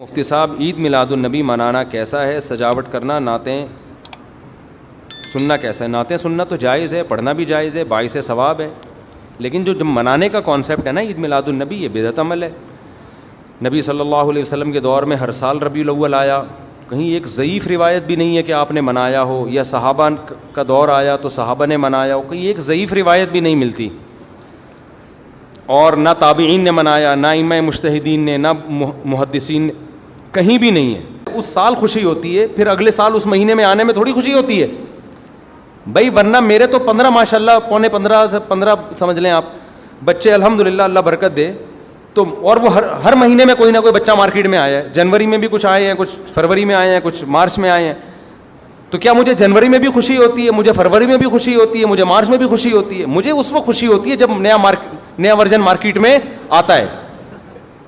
مفتی صاحب، عید میلاد النبی منانا کیسا ہے؟ سجاوٹ کرنا، نعتیں سننا کیسا ہے؟ نعتیں سننا تو جائز ہے، پڑھنا بھی جائز ہے، باعث ثواب ہے، لیکن جو منانے کا کانسیپٹ ہے نا عید میلاد النبی، یہ بدعت عمل ہے۔ نبی صلی اللہ علیہ وسلم کے دور میں ہر سال ربیع الاول آیا، کہیں ایک ضعیف روایت بھی نہیں ہے کہ آپ نے منایا ہو، یا صحابہ کا دور آیا تو صحابہ نے منایا ہو، کہیں ایک ضعیف روایت بھی نہیں ملتی، اور نہ تابعین نے منایا، نہ ائمہ مجتہدین نے، نہ محدثین نے، کہیں بھی نہیں ہے۔ اس سال خوشی ہوتی ہے، پھر اگلے سال اس مہینے میں آنے میں تھوڑی خوشی ہوتی ہے بھائی، ورنہ میرے تو 15 ماشاءاللہ، پونے 15 سے 15 سمجھ لیں آپ بچے، الحمدللہ اللہ برکت دے، تو اور وہ ہر مہینے میں کوئی نہ کوئی بچہ مارکیٹ میں آیا ہے، جنوری میں بھی کچھ آئے ہیں، کچھ فروری میں آئے ہیں، کچھ مارچ میں آئے ہیں، تو کیا مجھے جنوری میں بھی خوشی ہوتی ہے؟ مجھے فروری میں بھی خوشی ہوتی ہے؟ مجھے مارچ میں بھی خوشی ہوتی ہے؟ مجھے اس وقت خوشی ہوتی ہے جب نیا ورژن مارکیٹ میں آتا ہے،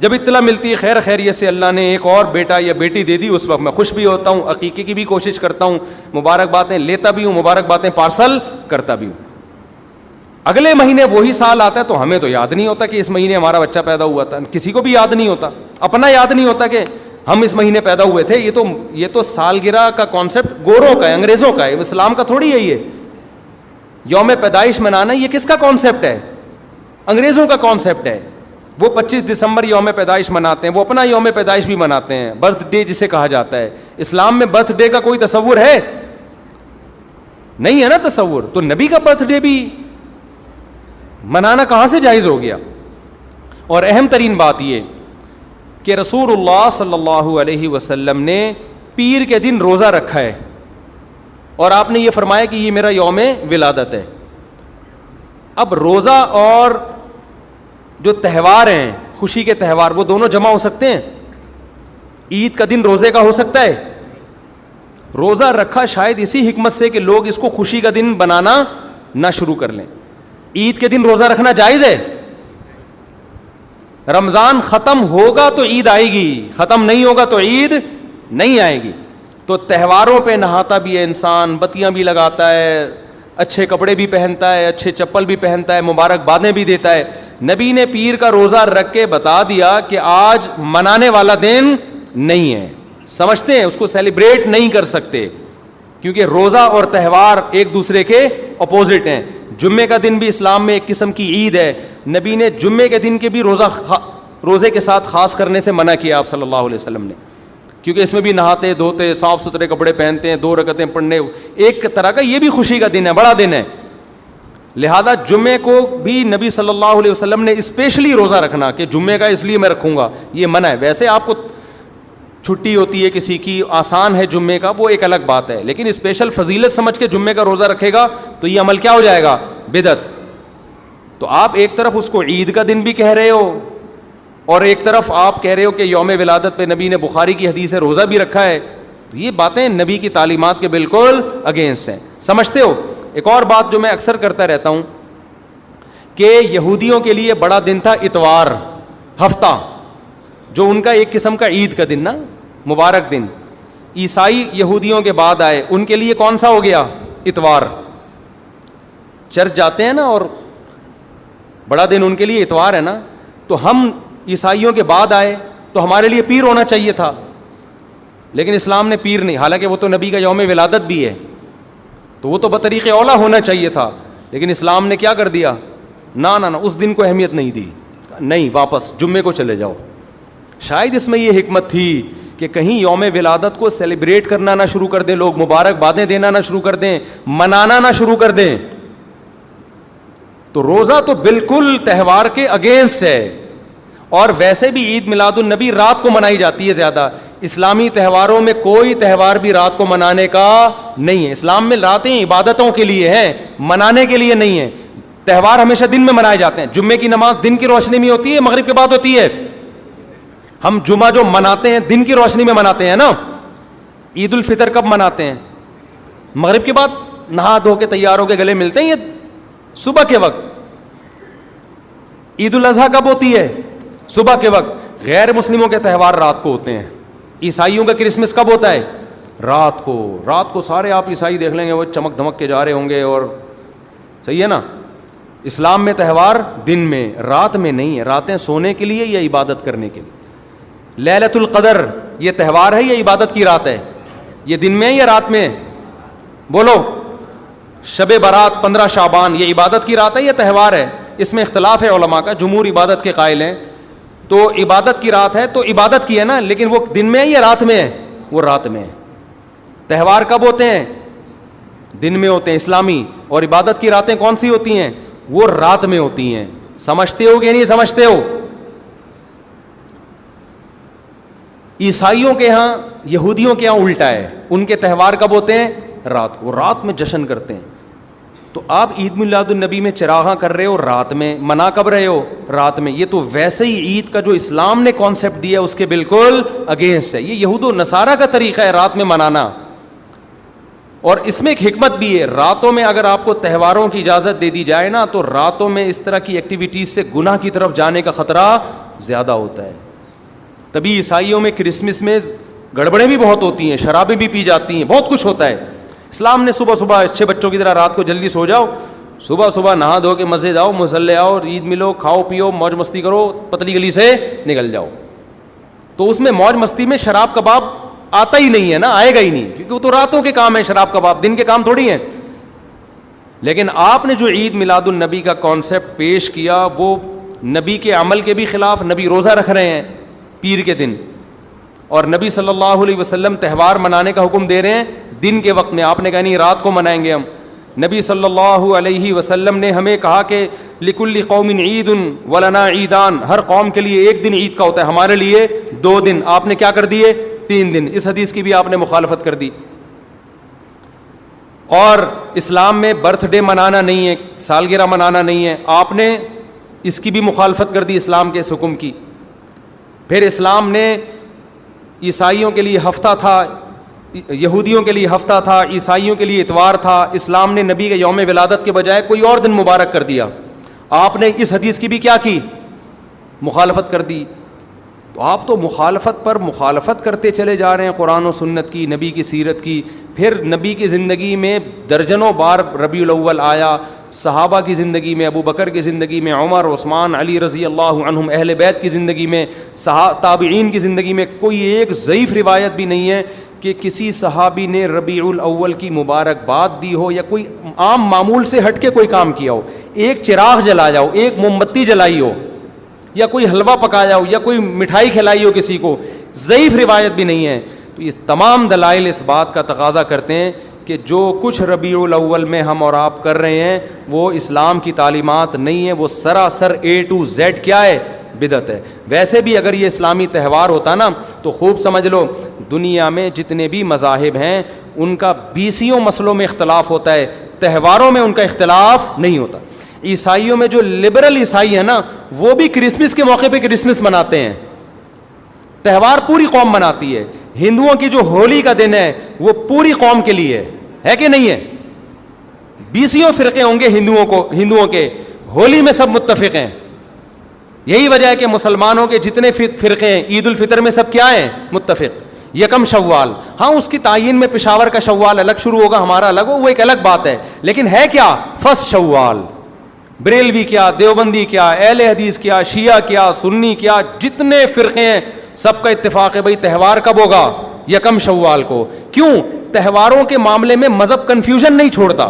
جب اطلاع ملتی ہے خیر خیریت سے اللہ نے ایک اور بیٹا یا بیٹی دے دی، اس وقت میں خوش بھی ہوتا ہوں، عقیقے کی بھی کوشش کرتا ہوں، مبارکبادیں لیتا بھی ہوں، مبارکبادیں پارسل کرتا بھی ہوں۔ اگلے مہینے وہی سال آتا ہے تو ہمیں تو یاد نہیں ہوتا کہ اس مہینے ہمارا بچہ پیدا ہوا تھا، کسی کو بھی یاد نہیں ہوتا، اپنا یاد نہیں ہوتا کہ ہم اس مہینے پیدا ہوئے تھے۔ یہ تو سالگرہ کا کانسیپٹ گوروں کا ہے، انگریزوں کا ہے، اسلام کا تھوڑی ہے۔ یہ یوم پیدائش منانا یہ کس کا کانسیپٹ ہے؟ انگریزوں کا کانسیپٹ ہے۔ وہ 25 دسمبر یوم پیدائش مناتے ہیں، وہ اپنا یوم پیدائش بھی مناتے ہیں، برتھ ڈے جسے کہا جاتا ہے۔ اسلام میں برتھ ڈے کا کوئی تصور ہے؟ نہیں ہے نا تصور، تو نبی کا برتھ ڈے بھی منانا کہاں سے جائز ہو گیا؟ اور اہم ترین بات یہ کہ رسول اللہ صلی اللہ علیہ وسلم نے پیر کے دن روزہ رکھا ہے، اور آپ نے یہ فرمایا کہ یہ میرا یوم ولادت ہے۔ اب روزہ اور جو تہوار ہیں، خوشی کے تہوار، وہ دونوں جمع ہو سکتے ہیں؟ عید کا دن روزے کا ہو سکتا ہے؟ روزہ رکھا شاید اسی حکمت سے کہ لوگ اس کو خوشی کا دن بنانا نہ شروع کر لیں۔ عید کے دن روزہ رکھنا جائز ہے؟ رمضان ختم ہوگا تو عید آئے گی، ختم نہیں ہوگا تو عید نہیں آئے گی۔ تو تہواروں پہ نہاتا بھی ہے انسان، بتیاں بھی لگاتا ہے، اچھے کپڑے بھی پہنتا ہے، اچھے چپل بھی پہنتا ہے، مبارکبادیں بھی دیتا ہے۔ نبی نے پیر کا روزہ رکھ کے بتا دیا کہ آج منانے والا دن نہیں ہے، سمجھتے ہیں اس کو سیلیبریٹ نہیں کر سکتے، کیونکہ روزہ اور تہوار ایک دوسرے کے اپوزٹ ہیں۔ جمعے کا دن بھی اسلام میں ایک قسم کی عید ہے، نبی نے جمعے کے دن کے بھی روزے کے ساتھ خاص کرنے سے منع کیا آپ صلی اللہ علیہ وسلم نے، کیونکہ اس میں بھی نہاتے دھوتے، صاف ستھرے کپڑے پہنتے ہیں، 2 رکعتیں پڑھنے، ایک طرح کا یہ بھی خوشی کا دن ہے، بڑا دن ہے۔ لہذا جمعے کو بھی نبی صلی اللہ علیہ وسلم نے اسپیشلی روزہ رکھنا کہ جمعے کا اس لیے میں رکھوں گا، یہ منع ہے۔ ویسے آپ کو چھٹی ہوتی ہے کسی کی، آسان ہے جمعے کا، وہ ایک الگ بات ہے، لیکن اسپیشل فضیلت سمجھ کے جمعے کا روزہ رکھے گا تو یہ عمل کیا ہو جائے گا؟ بدعت۔ تو آپ ایک طرف اس کو عید کا دن بھی کہہ رہے ہو، اور ایک طرف آپ کہہ رہے ہو کہ یوم ولادت پہ نبی نے بخاری کی حدیث ہے روزہ بھی رکھا ہے، تو یہ باتیں نبی کی تعلیمات کے بالکل اگینسٹ ہیں، سمجھتے ہو؟ ایک اور بات جو میں اکثر کرتا رہتا ہوں کہ یہودیوں کے لیے بڑا دن تھا اتوار، ہفتہ، جو ان کا ایک قسم کا عید کا دن نا، مبارک دن۔ عیسائی یہودیوں کے بعد آئے، ان کے لیے کون سا ہو گیا؟ اتوار۔ چرچ جاتے ہیں نا، اور بڑا دن ان کے لیے اتوار ہے نا، تو ہم عیسائیوں کے بعد آئے تو ہمارے لیے پیر ہونا چاہیے تھا، لیکن اسلام نے پیر نہیں، حالانکہ وہ تو نبی کا یوم ولادت بھی ہے، تو وہ تو بطریق اولا ہونا چاہیے تھا، لیکن اسلام نے کیا کر دیا؟ نہ اس دن کو اہمیت نہیں دی، نہیں، واپس جمعے کو چلے جاؤ۔ شاید اس میں یہ حکمت تھی کہ کہیں یوم ولادت کو سیلیبریٹ کرنا نہ شروع کر دیں لوگ، مبارکبادیں دینا نہ شروع کر دیں، منانا نہ شروع کر دیں۔ تو روزہ تو بالکل تہوار کے اگینسٹ ہے، اور ویسے بھی عید میلاد النبی رات کو منائی جاتی ہے زیادہ۔ اسلامی تہواروں میں کوئی تہوار بھی رات کو منانے کا نہیں ہے، اسلام میں راتیں عبادتوں کے لیے ہیں، منانے کے لیے نہیں ہے۔ تہوار ہمیشہ دن میں منائے جاتے ہیں، جمعے کی نماز دن کی روشنی میں ہوتی ہے، مغرب کے بعد ہوتی ہے۔ ہم جمعہ جو مناتے ہیں دن کی روشنی میں مناتے ہیں نا۔ عید الفطر کب مناتے ہیں؟ مغرب کے بعد، نہا دھو کے تیار ہو کے گلے ملتے ہیں، یہ صبح کے وقت۔ عید الاضحیٰ کب ہوتی ہے؟ صبح کے وقت۔ غیر مسلموں کے تہوار رات کو ہوتے ہیں۔ عیسائیوں کا کرسمس کب ہوتا ہے؟ رات کو۔ رات کو سارے آپ عیسائی دیکھ لیں گے وہ چمک دھمک کے جا رہے ہوں گے، اور صحیح ہے نا۔ اسلام میں تہوار دن میں، رات میں نہیں ہے، راتیں سونے کے لیے یا عبادت کرنے کے لیے۔ لیلۃ القدر یہ تہوار ہے یا عبادت کی رات ہے؟ یہ دن میں ہے یا رات میں؟ بولو. شب برات 15 شعبان یہ عبادت کی رات ہے یا تہوار ہے؟ اس میں اختلاف ہے علماء کا. جمہور عبادت کے قائل ہیں. تو عبادت کی رات ہے تو عبادت کی ہے نا, لیکن وہ دن میں ہے یا رات میں ہے؟ وہ رات میں ہے. تہوار کب ہوتے ہیں؟ دن میں ہوتے ہیں اسلامی. اور عبادت کی راتیں کون سی ہوتی ہیں؟ وہ رات میں ہوتی ہیں. سمجھتے ہو کہ نہیں سمجھتے ہو؟ عیسائیوں کے ہاں, یہودیوں کے ہاں الٹا ہے. ان کے تہوار کب ہوتے ہیں؟ رات کو. رات میں جشن کرتے ہیں. تو آپ عید میلاد النبی میں چراغاں کر رہے ہو رات میں, منا کب رہے ہو؟ رات میں. یہ تو ویسے ہی عید کا جو اسلام نے کانسیپٹ دیا اس کے بالکل اگینسٹ ہے. یہ یہود و نصارہ کا طریقہ ہے رات میں منانا. اور اس میں ایک حکمت بھی ہے. راتوں میں اگر آپ کو تہواروں کی اجازت دے دی جائے نا, تو راتوں میں اس طرح کی ایکٹیویٹیز سے گناہ کی طرف جانے کا خطرہ زیادہ ہوتا ہے. تبھی عیسائیوں میں کرسمس میں گڑبڑیں بھی بہت ہوتی ہیں, شرابیں بھی پی جاتی ہیں, بہت کچھ ہوتا ہے. اسلام نے صبح صبح اچھے بچوں کی طرح رات کو جلدی سو جاؤ, صبح صبح نہا دھو کے مسجد آؤ, مصلی آؤ, عید ملو, کھاؤ پیو, موج مستی کرو, پتلی گلی سے نکل جاؤ. تو اس میں موج مستی میں شراب کباب آتا ہی نہیں ہے نا, آئے گا ہی نہیں, کیونکہ وہ تو راتوں کے کام ہے شراب کباب, دن کے کام تھوڑی ہیں. لیکن آپ نے جو عید میلاد النبی کا کانسیپٹ پیش کیا وہ نبی کے عمل کے بھی خلاف. نبی روزہ رکھ رہے ہیں پیر کے دن, اور نبی صلی اللہ علیہ وسلم تہوار منانے کا حکم دے رہے ہیں دن کے وقت میں. آپ نے کہا نہیں رات کو منائیں گے ہم. نبی صلی اللہ علیہ وسلم نے ہمیں کہا کہ لکل قوم عید ولنا عیدان, ہر قوم کے لیے ایک دن عید کا ہوتا ہے, ہمارے لیے 2 دن. آپ نے کیا کر دیے؟ 3 دن. اس حدیث کی بھی آپ نے مخالفت کر دی. اور اسلام میں برتھ ڈے منانا نہیں ہے, سالگرہ منانا نہیں ہے, آپ نے اس کی بھی مخالفت کر دی اسلام کے اس حکم کی. پھر اسلام نے عیسائیوں کے لیے ہفتہ تھا, یہودیوں کے لیے ہفتہ تھا, عیسائیوں کے لیے اتوار تھا. اسلام نے نبی کے یوم ولادت کے بجائے کوئی اور دن مبارک کر دیا. آپ نے اس حدیث کی بھی کیا کی؟ مخالفت کر دی. تو آپ تو مخالفت پر مخالفت کرتے چلے جا رہے ہیں قرآن و سنت کی, نبی کی سیرت کی. پھر نبی کی زندگی میں درجنوں بار ربیع الاول آیا, صحابہ کی زندگی میں, ابو بکر کی زندگی میں, عمر, عثمان, علی رضی اللہ عنہم, اہل بیت کی زندگی میں, تابعین کی زندگی میں کوئی ایک ضعیف روایت بھی نہیں ہے کہ کسی صحابی نے ربیع الاول کی مبارکباد دی ہو یا کوئی عام معمول سے ہٹ کے کوئی کام کیا ہو. ایک چراغ جلایا ہو, ایک موم بتی جلائی ہو, یا کوئی حلوہ پکایا ہو, یا کوئی مٹھائی کھلائی ہو کسی کو, ضعیف روایت بھی نہیں ہے. تو یہ تمام دلائل اس بات کا تقاضا کرتے ہیں کہ جو کچھ ربیع الاول میں ہم اور آپ کر رہے ہیں وہ اسلام کی تعلیمات نہیں ہے, وہ سراسر A to Z کیا ہے؟ بدعت ہے. ویسے بھی اگر یہ اسلامی تہوار ہوتا نا تو خوب سمجھ لو دنیا میں جتنے بھی مذاہب ہیں ان کا 20 مسئلوں میں اختلاف ہوتا ہے, تہواروں میں ان کا اختلاف نہیں ہوتا. عیسائیوں میں جو لبرل عیسائی ہیں نا وہ بھی کرسمس کے موقع پہ کرسمس مناتے ہیں, تہوار پوری قوم مناتی ہے. ہندوؤں کی جو ہولی کا دن ہے وہ پوری قوم کے لیے ہے کہ نہیں ہے؟ 20 فرقے ہوں گے ہندوؤں کے, ہولی میں سب متفق ہیں. یہی وجہ ہے کہ مسلمانوں کے جتنے فرقے ہیں عید الفطر میں سب کیا ہیں؟ متفق. یکم شوال, ہاں اس کی تعین میں پشاور کا شوال الگ شروع ہوگا, ہمارا الگ ہو, وہ ایک الگ بات ہے, لیکن ہے کیا؟ فرسٹ شوال. بریلوی کیا, دیوبندی کیا, اہل حدیث کیا, شیعہ کیا, سنی کیا, جتنے فرقے ہیں سب کا اتفاق ہے بھائی تہوار کب ہوگا؟ یکم شوال کو. کیوں؟ تہواروں کے معاملے میں مذہب کنفیوژن نہیں چھوڑتا,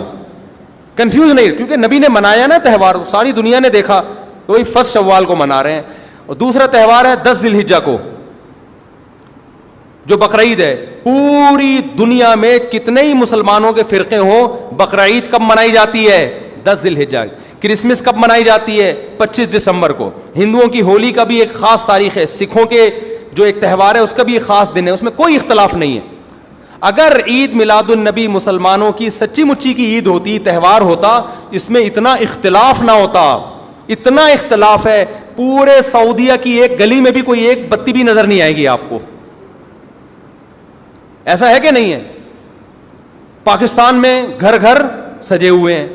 کنفیوز نہیں, کیونکہ نبی نے منایا نا تہوار, ساری دنیا نے دیکھا تو وہی فرسٹ شوال کو منا رہے ہیں. اور دوسرا تہوار ہے 10 ذی الحجہ کو جو بقرعید ہے. پوری دنیا میں کتنے ہی مسلمانوں کے فرقے ہوں, بقرعید کب منائی جاتی ہے؟ 10 ذی الحجہ. کرسمس کب منائی جاتی ہے؟ 25 دسمبر کو. ہندوؤں کی ہولی کا بھی ایک خاص تاریخ ہے, سکھوں کے جو ایک تہوار ہے اس کا بھی ایک خاص دن ہے, اس میں کوئی اختلاف نہیں ہے. اگر عید میلاد النبی مسلمانوں کی سچی مچی کی عید ہوتی, تہوار ہوتا, اس میں اتنا اختلاف نہ ہوتا. اتنا اختلاف ہے, پورے سعودیہ کی ایک گلی میں بھی کوئی ایک بتی بھی نظر نہیں آئے گی آپ کو. ایسا ہے کہ نہیں ہے؟ پاکستان میں گھر گھر سجے ہوئے ہیں,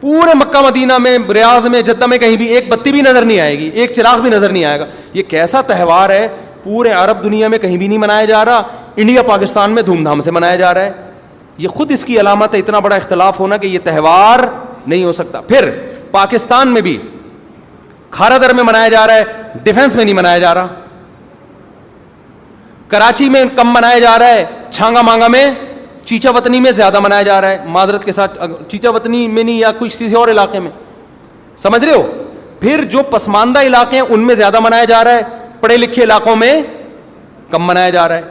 پورے مکہ مدینہ میں, ریاض میں, جدہ میں کہیں بھی ایک بتی بھی نظر نہیں آئے گی, ایک چراغ بھی نظر نہیں آئے گا. یہ کیسا تہوار ہے؟ پورے عرب دنیا میں کہیں بھی نہیں منایا جا رہا, انڈیا پاکستان میں دھوم دھام سے منایا جا رہا ہے. یہ خود اس کی علامت ہے, اتنا بڑا اختلاف ہونا کہ یہ تہوار نہیں ہو سکتا. پھر پاکستان میں بھی کھارا در میں منایا جا رہا ہے, ڈیفنس میں نہیں منایا جا رہا. کراچی میں کم منایا جا رہا ہے, چھانگا مانگا میں, چیچا وطنی میں زیادہ منایا جا رہا ہے, معذرت کے ساتھ, چیچا وطنی میں نہیں یا کسی اور علاقے میں, سمجھ رہے ہو. پھر جو پسماندہ علاقے ہیں ان میں زیادہ منایا جا رہا ہے, پڑھے لکھے علاقوں میں کم منایا جا رہا ہے.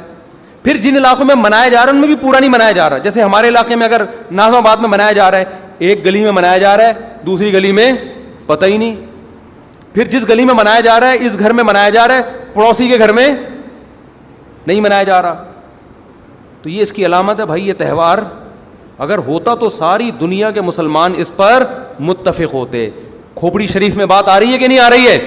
پھر جن علاقوں میں منایا جا رہا ہے ان میں بھی پورا نہیں منایا جا رہا. جیسے ہمارے علاقے میں اگر ناظم آباد میں منایا جا رہا ہے, ایک گلی میں منایا جا رہا ہے, دوسری گلی میں پتہ ہی نہیں. پھر جس گلی میں منایا جا رہا ہے, اس گھر میں منایا جا رہا ہے, پڑوسی کے گھر میں نہیں منایا جا رہا. تو یہ اس کی علامت ہے بھائی. یہ تہوار اگر ہوتا تو ساری دنیا کے مسلمان اس پر متفق ہوتے. کھوپڑی شریف میں بات آ رہی ہے کہ نہیں آ رہی ہے؟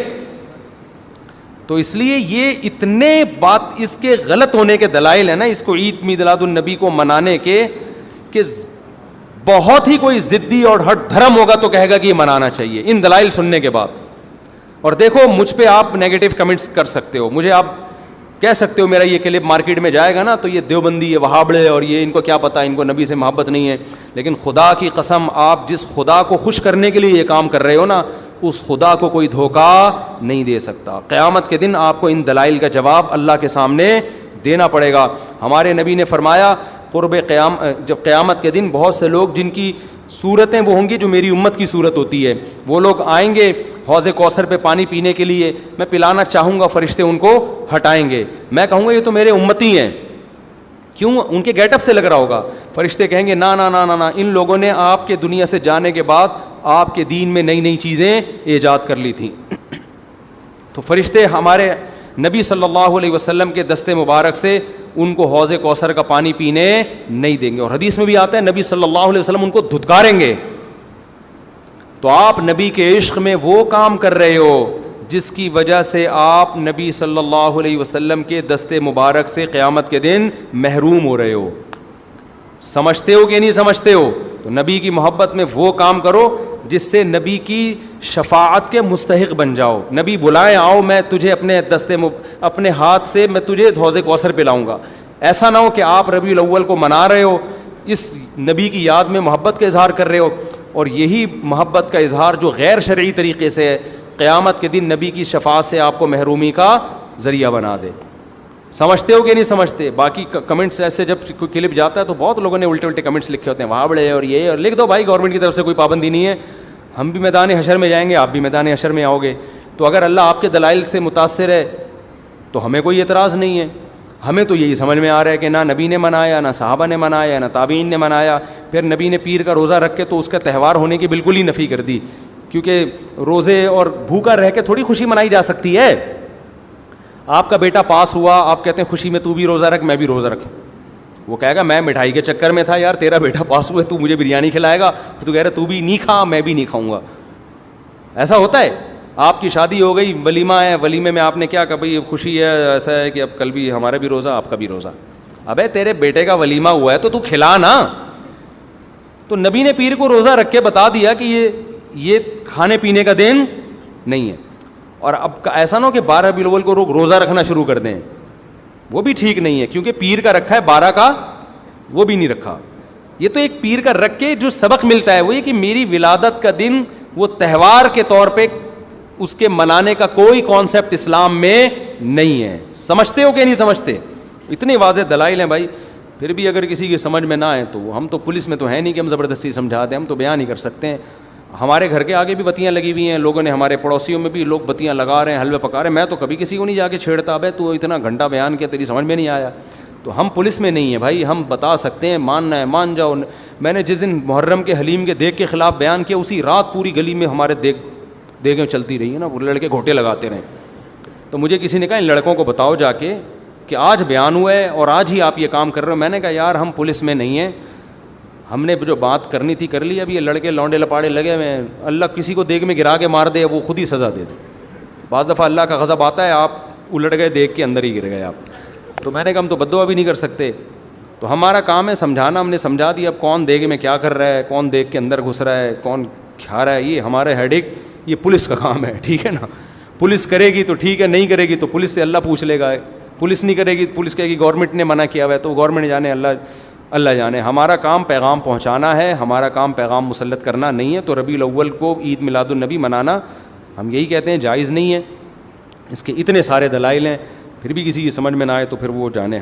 تو اس لیے یہ اتنے بات اس کے غلط ہونے کے دلائل ہیں نا, اس کو عید میلاد النبی کو منانے کے, کہ بہت ہی کوئی ضدی اور ہٹ دھرم ہوگا تو کہے گا کہ یہ منانا چاہیے ان دلائل سننے کے بعد. اور دیکھو مجھ پہ آپ نیگیٹو کمنٹس کر سکتے ہو, مجھے آپ کہہ سکتے ہو میرا یہ کلپ مارکیٹ میں جائے گا نا تو یہ دیوبندی, یہ وہابڑے, اور یہ ان کو کیا پتہ, ان کو نبی سے محبت نہیں ہے. لیکن خدا کی قسم, آپ جس خدا کو خوش کرنے کے لیے یہ کام کر رہے ہو نا, اس خدا کو کوئی دھوکہ نہیں دے سکتا. قیامت کے دن آپ کو ان دلائل کا جواب اللہ کے سامنے دینا پڑے گا. ہمارے نبی نے فرمایا جب قیامت کے دن بہت سے لوگ جن کی صورتیں وہ ہوں گی جو میری امت کی صورت ہوتی ہے, وہ لوگ آئیں گے حوض کوثر پہ پانی پینے کے لیے, میں پلانا چاہوں گا, فرشتے ان کو ہٹائیں گے. میں کہوں گا یہ تو میرے امتی ہیں. کیوں؟ ان کے گیٹ اپ سے لگ رہا ہوگا. فرشتے کہیں گے نا نا نا نا نا, ان لوگوں نے آپ کے دنیا سے جانے کے بعد آپ کے دین میں نئی نئی چیزیں ایجاد کر لی تھیں. تو فرشتے ہمارے نبی صلی اللہ علیہ وسلم کے دستے مبارک سے ان کو حوض کوثر کا پانی پینے نہیں دیں گے. اور حدیث میں بھی آتا ہے نبی صلی اللہ علیہ وسلم ان کو دھتکاریں گے. تو آپ نبی کے عشق میں وہ کام کر رہے ہو جس کی وجہ سے آپ نبی صلی اللہ علیہ وسلم کے دستے مبارک سے قیامت کے دن محروم ہو رہے ہو. سمجھتے ہو کہ نہیں سمجھتے ہو؟ تو نبی کی محبت میں وہ کام کرو جس سے نبی کی شفاعت کے مستحق بن جاؤ. نبی بلائیں, آؤ میں تجھے اپنے ہاتھ سے میں تجھے حوض کوثر پلاؤں گا. ایسا نہ ہو کہ آپ ربیع الاول کو منا رہے ہو, اس نبی کی یاد میں محبت کا اظہار کر رہے ہو, اور یہی محبت کا اظہار جو غیر شرعی طریقے سے ہے, قیامت کے دن نبی کی شفاعت سے آپ کو محرومی کا ذریعہ بنا دے. سمجھتے ہو کہ نہیں سمجھتے؟ باقی کمنٹس ایسے جب کوئی کلپ جاتا ہے تو بہت لوگوں نے الٹے الٹے کمنٹس لکھے ہوتے ہیں, وہاں بڑے اور یہ, اور لکھ دو بھائی, گورنمنٹ کی طرف سے کوئی پابندی نہیں ہے. ہم بھی میدان حشر میں جائیں گے, آپ بھی میدان حشر میں آؤ گے. تو اگر اللہ آپ کے دلائل سے متاثر ہے تو ہمیں کوئی اعتراض نہیں ہے. ہمیں تو یہی سمجھ میں آ رہا ہے کہ نہ نبی نے منایا, نہ صحابہ نے منایا, نہ تابعین نے منایا. پھر نبی نے پیر کا روزہ رکھ کے تو اس کا تہوار ہونے کی بالکل ہی نفی کر دی, کیونکہ روزے اور بھوکا رہ کے تھوڑی خوشی منائی جا سکتی ہے. آپ کا بیٹا پاس ہوا, آپ کہتے ہیں خوشی میں تو بھی روزہ رکھ, میں بھی روزہ رکھوں. وہ کہے گا میں مٹھائی کے چکر میں تھا یار, تیرا بیٹا پاس ہوا ہے, تو مجھے بریانی کھلائے گا, تو کہہ رہا تو بھی نہیں کھا, میں بھی نہیں کھاؤں گا. ایسا ہوتا ہے. آپ کی شادی ہو گئی, ولیمہ ہے, ولیمے میں آپ نے کیا کہا بھائی خوشی ہے, ایسا ہے کہ اب کل بھی ہمارا بھی روزہ, آپ کا بھی روزہ. ابے تیرے بیٹے کا ولیمہ ہوا ہے تو کھلا نا. تو نبی نے پیر کو روزہ رکھ کے بتا دیا کہ یہ کھانے پینے کا دن نہیں ہے. اور اب ایسا نہ ہو کہ 12 ربیع الاول کو روزہ رکھنا شروع کر دیں, وہ بھی ٹھیک نہیں ہے, کیونکہ پیر کا رکھا ہے, 12 کا وہ بھی نہیں رکھا. یہ تو ایک پیر کا رکھ کے جو سبق ملتا ہے وہ یہ کہ میری ولادت کا دن وہ تہوار کے طور پہ اس کے منانے کا کوئی کانسیپٹ اسلام میں نہیں ہے. سمجھتے ہو کہ نہیں سمجھتے؟ اتنے واضح دلائل ہیں بھائی. پھر بھی اگر کسی کی سمجھ میں نہ آئے تو ہم تو پولیس میں تو ہے نہیں کہ ہم زبردستی سمجھا دیں, ہم تو بیان نہیں کر سکتے ہیں. ہمارے گھر کے آگے بھی بتیاں لگی ہوئی ہیں, لوگوں نے, ہمارے پڑوسیوں میں بھی لوگ بتیاں لگا رہے ہیں, حلوے پکا رہے ہیں. میں تو کبھی کسی کو نہیں جا کے چھیڑتا, ابے تو اتنا گھنٹہ بیان کیا, تیری سمجھ میں نہیں آیا. تو ہم پولیس میں نہیں ہیں بھائی, ہم بتا سکتے ہیں, ماننا ہے مان جاؤ. میں نے جس دن محرم کے حلیم کے دیگ کے خلاف بیان کیا, اسی رات پوری گلی میں ہمارے دیگیں چلتی رہی ہیں نا, وہ لڑکے گھوٹے لگاتے رہے. تو مجھے کسی نے کہا ان لڑکوں کو بتاؤ جا کے کہ آج بیان ہوا ہے اور آج ہی آپ یہ کام کر رہے ہو. میں نے کہا یار ہم پولیس میں نہیں ہیں, ہم نے جو بات کرنی تھی کر لی. اب یہ لڑکے لونڈے لپاڑے لگے ہوئے ہیں, اللہ کسی کو دیگ میں گرا کے مار دے, وہ خود ہی سزا دے دے. بعض دفعہ اللہ کا غضب آتا ہے, آپ الٹ گئے, دیگ کے اندر ہی گر گئے آپ. تو میں نے کہا ہم تو بددعا بھی نہیں کر سکتے, تو ہمارا کام ہے سمجھانا. ہم نے سمجھا دیا. اب کون دیگ میں کیا کر رہا ہے, کون دیگ کے اندر گھس رہا ہے, کون کھا رہا ہے, یہ ہمارے ہیڈک, یہ پولیس کا کام ہے, ٹھیک ہے نا. پولیس کرے گی تو ٹھیک ہے, نہیں کرے گی تو پولیس سے اللہ پوچھ لے گا. پولیس نہیں کرے گی, پولیس کہے گی گورنمنٹ نے منع کیا ہوا ہے, تو گورنمنٹ جانے, اللہ جانے. ہمارا کام پیغام پہنچانا ہے, ہمارا کام پیغام مسلط کرنا نہیں ہے. تو ربیع الاول کو عید میلاد النبی منانا ہم یہی کہتے ہیں جائز نہیں ہے. اس کے اتنے سارے دلائل ہیں. پھر بھی کسی کی سمجھ میں نہ آئے تو پھر وہ جانے